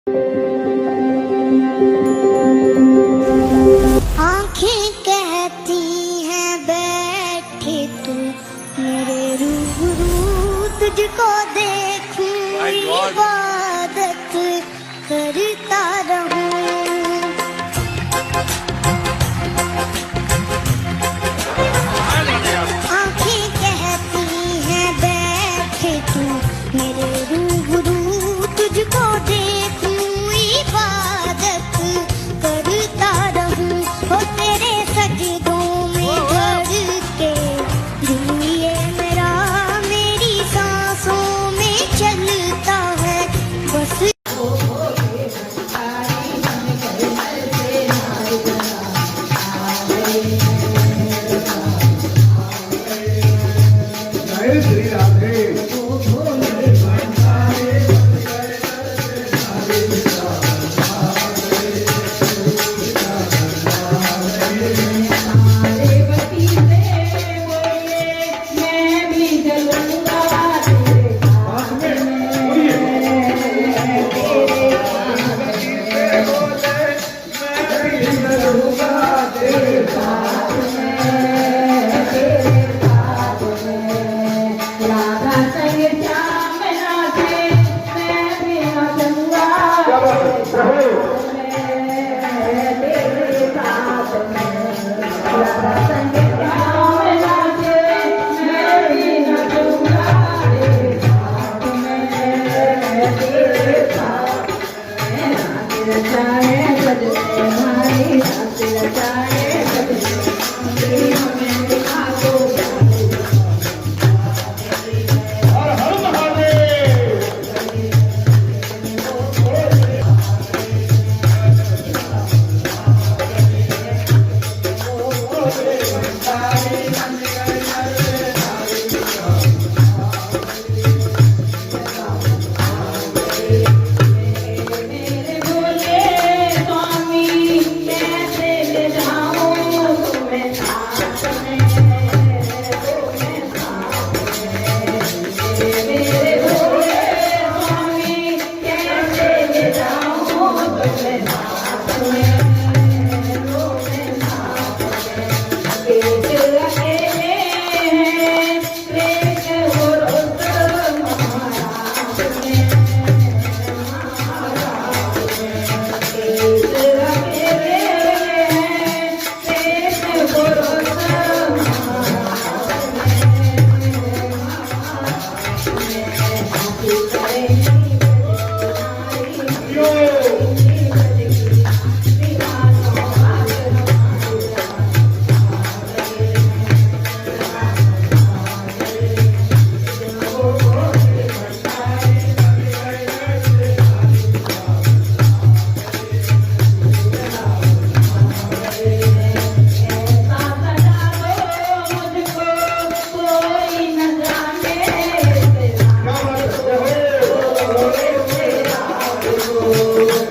आंखें कहती हैं बैठे तू मेरे रूबरू तुझको देखूं इबादत करता रहूं। आंखें कहती हैं बैठे तू मेरे रूबरू तुझको देखूं इबादत करता रहूं। ओ तेरे सजदों में धड़ के दिल ये मेरा मेरी सांसों में चलता है बस। Oh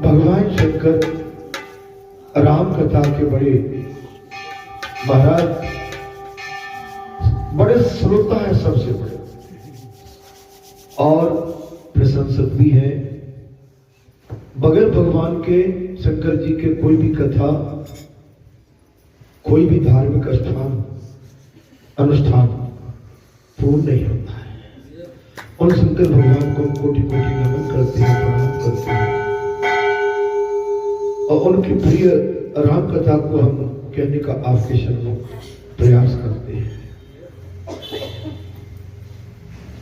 भगवान शंकर राम कथा के बड़े महाराज बड़े श्रोता है, सबसे बड़े और प्रशंसक भी है। बगैर भगवान के शंकर जी के कोई भी कथा, कोई भी धार्मिक अनुष्ठान पूर्ण नहीं होता है। और शंकर भगवान को कोटि कोटि नमन करते हैं, प्रणाम करते हैं और उनकी प्रिय राम कथा को हम कहने का आपके शरण प्रयास करते हैं।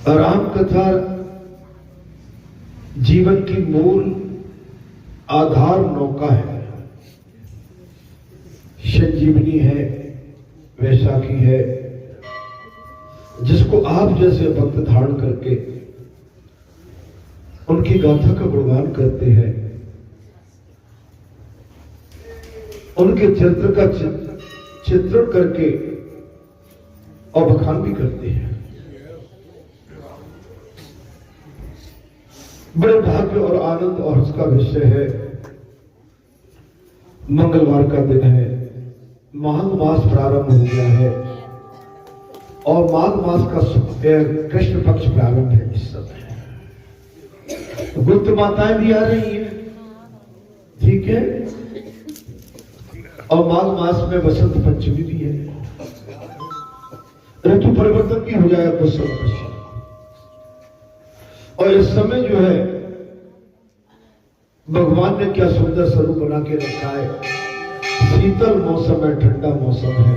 राम कथा जीवन की मूल आधार नौका है, संजीवनी है, वैशाखी है, जिसको आप जैसे भक्त धारण करके उनकी गाथा का गुणगान करते हैं, उनके चरित्र का चित्रण करके और बखान भी करते हैं। बड़े भाग्य और आनंद और हर्ष का विषय है। मंगलवार का दिन है, माघ मास प्रारंभ हो गया है और माघ मास का कृष्ण पक्ष प्रारंभ है। इस समय गुप्त माताएं भी आ रही हैं, ठीक है, और माघ मास में बसंत पंचमी भी है। ऋतु परिवर्तन भी हो जाएगा कुछ समय। और इस समय जो है भगवान ने क्या सुंदर स्वरूप बना के रखा है। शीतल मौसम है, ठंडा मौसम है।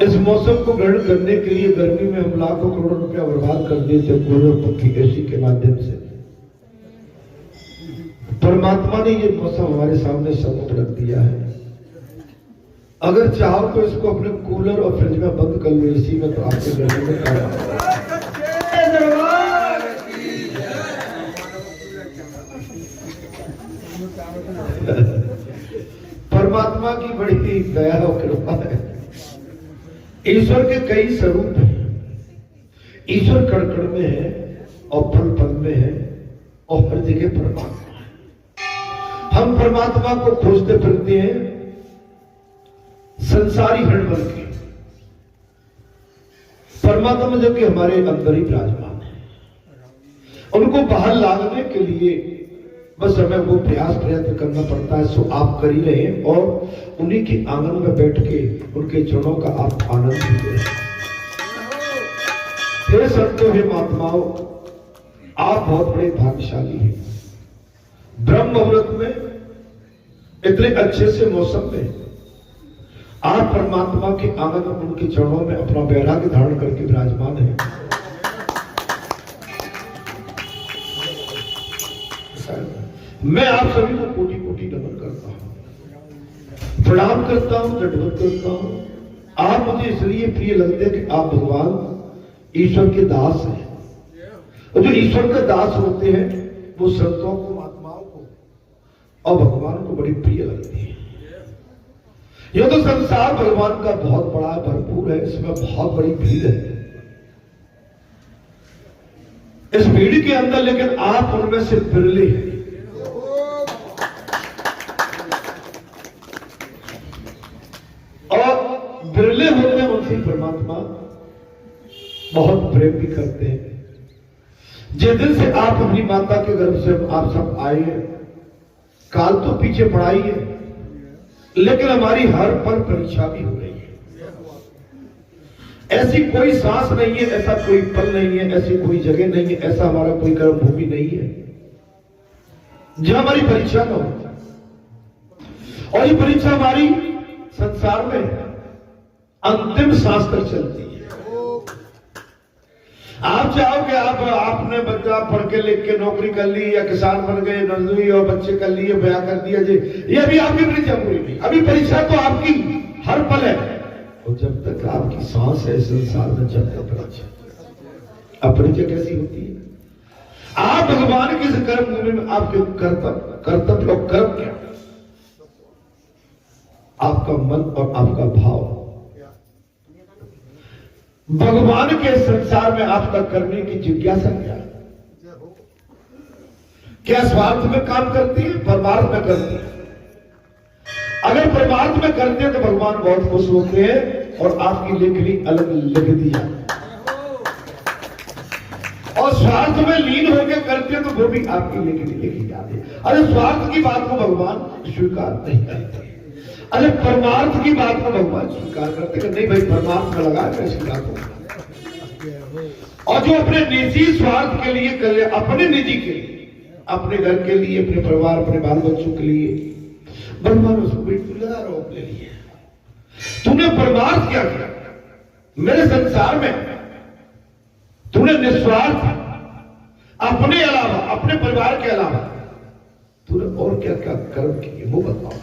इस मौसम को ग्रहण करने के लिए गर्मी में हम लाखों करोड़ों रुपया बर्बाद कर देते कूलर पंखी एसी के माध्यम से। परमात्मा ने ये मौसम हमारे सामने सब रख दिया है। अगर चाहो तो इसको अपने कूलर और फ्रिज में बंद कर लो, एसी में, तो आपके गर्मी में खड़ा। परमात्मा की बड़ी दया और कृपा है। ईश्वर के कई स्वरूप हैं। ईश्वर कण कण में है और पल पल में है और हर जगह परमात्मा है। हम परमात्मा को खोजते फिरते हैं संसारी हण बन के। परमात्मा जो कि हमारे अंदर ही विराजमान है, उनको बाहर लाने के लिए बस हमें वो प्रयत्न करना पड़ता है। सो आप कर ही रहे हैं और उन्हीं के आंगन में बैठ के उनके चरणों का आप आनंद लीजिए। हे संतों, हे महात्माओं, आप बहुत बड़े भाग्यशाली हैं। ब्रह्म मुहूर्त में इतने अच्छे से मौसम में आप परमात्मा के आंगन में उनके चरणों में अपना वैराग्य धारण करके विराजमान है। मैं आप सभी को कोटि कोटि नमन करता हूं, प्रणाम करता हूं, दंडवत करता हूं। आप मुझे इसलिए प्रिय लगते हैं कि आप भगवान ईश्वर के दास हैं और जो ईश्वर के दास होते हैं वो संतों को, महात्माओं को और भगवान को बड़ी प्रिय लगती है। यह तो संसार भगवान का बहुत बड़ा भरपूर है, इसमें बहुत बड़ी भीड़ है। इस भीड़ के अंदर लेकिन आप उनमें से बिरले हैं। और बिरले होते हैं उनसे परमात्मा बहुत प्रेम भी करते हैं। जिस दिन से आप अपनी माता के गर्भ से आप सब आए हैं, काल तो पीछे पड़ा ही है, लेकिन हमारी हर पल परीक्षा भी हो रही है। ऐसी कोई सांस नहीं है, ऐसा कोई पल नहीं है, ऐसी कोई जगह नहीं है, ऐसा हमारा कोई कर्म भूमि नहीं है जहां हमारी परीक्षा न हो। और ये परीक्षा हमारी संसार में अंतिम सांस तक चलती है। आप चाहो कि आपने बच्चा पढ़ के लिख के नौकरी कर ली या किसान बन गए, नौकरी और बच्चे कर लिए, ब्याह कर दिया जी, ये अभी आपकी परीक्षा पूरी नहीं। अभी परीक्षा तो आपकी हर पल है। और जब तक आपकी सांस है संसार में, जब तक परीक्षा। अब परीक्षा कैसी होती है? आप भगवान के कर्म भूमि में आपके कर्तव्य और कर्म क्या, आपका मन और आपका भाव भगवान के संसार में आपका करने की जिज्ञासा क्या है? क्या स्वार्थ में काम करती है, परमार्थ में करती है? अगर परमार्थ में करते हैं तो भगवान बहुत खुश होते हैं और आपकी लेखनी अलग लिख दी जाती है। और स्वार्थ में लीन होकर करते हैं तो वो भी आपकी लेखनी लिखी जाती है। अरे स्वार्थ की बात को भगवान स्वीकार नहीं करते। अरे परमार्थ की बात को भगवान स्वीकार करते हैं। नहीं भाई, परमार्थ में लगा कर स्वीकार करो। और जो अपने निजी स्वार्थ के लिए कर, अपने निजी के लिए, अपने घर के लिए, अपने परिवार, अपने बाल बच्चों के लिए, भगवान उसको बिल्कुल लगा रहा अपने लिए। तूने परमार्थ क्या किया मेरे संसार में? तूने निस्वार्थ अपने अलावा, अपने परिवार के अलावा तूने और क्या क्या कर्म किए वो बताओ।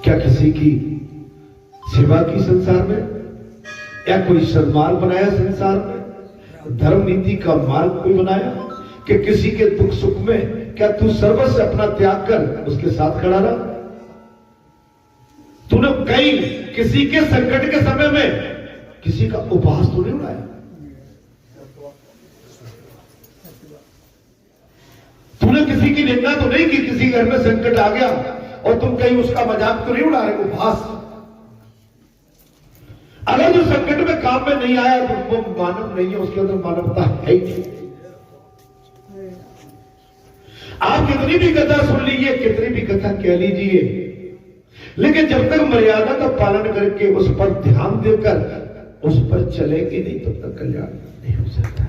क्या किसी की सेवा की संसार में, या कोई सन्मार्ग बनाया संसार में? धर्म नीति का मार्ग कोई बनाया कि किसी के दुख सुख में क्या तू सर्वस्व अपना त्याग कर उसके साथ खड़ा रहा? तूने कहीं किसी के संकट के समय में किसी का उपहास तो नहीं उड़ाया? तूने किसी की निंदा तो नहीं की? किसी घर में संकट आ गया और तुम कहीं उसका मजाक तो नहीं उड़ा रहे, उपहास? अगर जो संकट में काम में नहीं आया तो वो मानव नहीं है, उसके अंदर मानवता है ही नहीं। आप कितनी भी कथा सुन लीजिए, कितनी भी कथा कह लीजिए, लेकिन जब तक मर्यादा का पालन करके उस पर ध्यान देकर उस पर चलेंगे नहीं तब तक कल्याण नहीं हो सकता।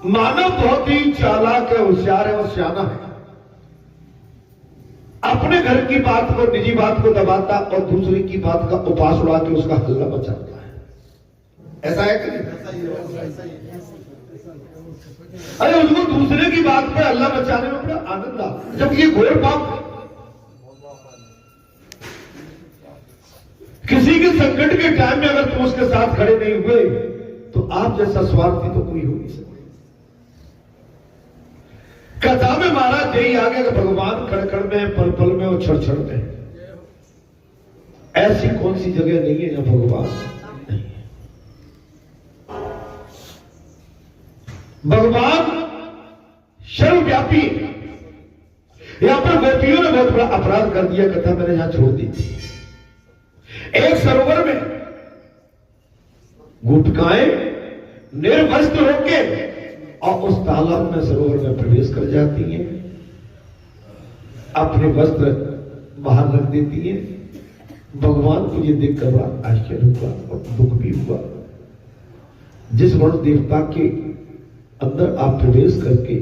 मानव बहुत ही चालाक है, होशियार है और सियाना है। अपने घर की बात को, निजी बात को दबाता और दूसरे की बात का उपास उड़ा के उसका हल्ला मचाता है। ऐसा है कि नहीं? अरे उसको दूसरे की बात पर हल्ला मचाने में बड़ा आनंद आता, जब ये घोर पाप है। किसी के संकट के टाइम में अगर तुम उसके साथ खड़े नहीं हुए तो आप जैसा स्वार्थी तो कोई हो नहीं सकता। कथा में महाराज यही आ गया कि भगवान कड़कड़ में, पल पल में और क्षण क्षण में। ऐसी कौन सी जगह नहीं है जहां भगवान नहीं है? भगवान सर्वव्यापी है। यहां पर गोपियों ने बहुत बड़ा अपराध कर दिया, कथा मैंने यहां छोड़ दी थी। एक सरोवर में गोपिकाएं निर्वस्त्र होकर और उस तालाब में, सरोवर में प्रवेश कर जाती हैं, अपने वस्त्र बाहर रख देती हैं। भगवान को ये देखकर बड़ा आश्चर्य हुआ और दुख भी हुआ। जिस वरुण देवता के अंदर आप प्रवेश करके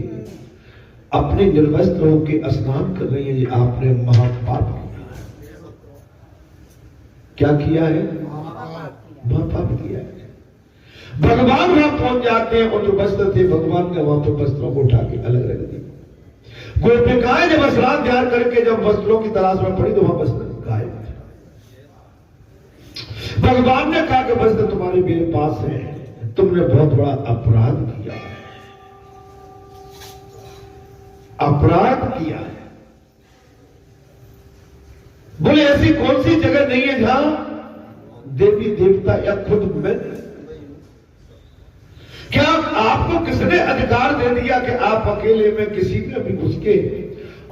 अपने निर्वस्त्र होकर स्नान कर रही हैं, ये आपने महापाप किया है। क्या किया है? महापाप किया है। भगवान वहां पहुंच जाते हैं और जो वस्त्र थे भगवान ने वहां पर वस्त्रों को उठा के अलग रख दिए। गोपिकाएं जब स्नान ध्यान करके जब वस्त्रों की तलाश में पड़ी तो वहां वस्त्र गायब थे। भगवान ने कहा कि वस्त्र तुम्हारे मेरे पास है, तुमने बहुत बड़ा अपराध किया है, अपराध किया है। बोले ऐसी कौन सी जगह नहीं है जहां देवी देवता या खुद मैं? क्या आपको किसने अधिकार दे दिया कि आप अकेले में किसी में भी घुस के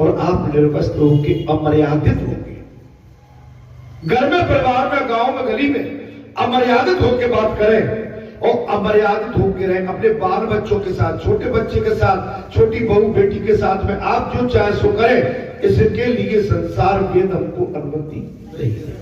और आप निर्वस्त्र होके अमर्यादित होंगे? घर में, परिवार में, गांव में, गली में अमर्यादित होकर बात करें और अमर्यादित होकर रहें अपने बाल बच्चों के साथ, छोटे बच्चे के साथ, छोटी बहू बेटी के साथ में आप जो चाहे सो करें, इसके लिए संसार वेद हमको अनुमति नहीं है।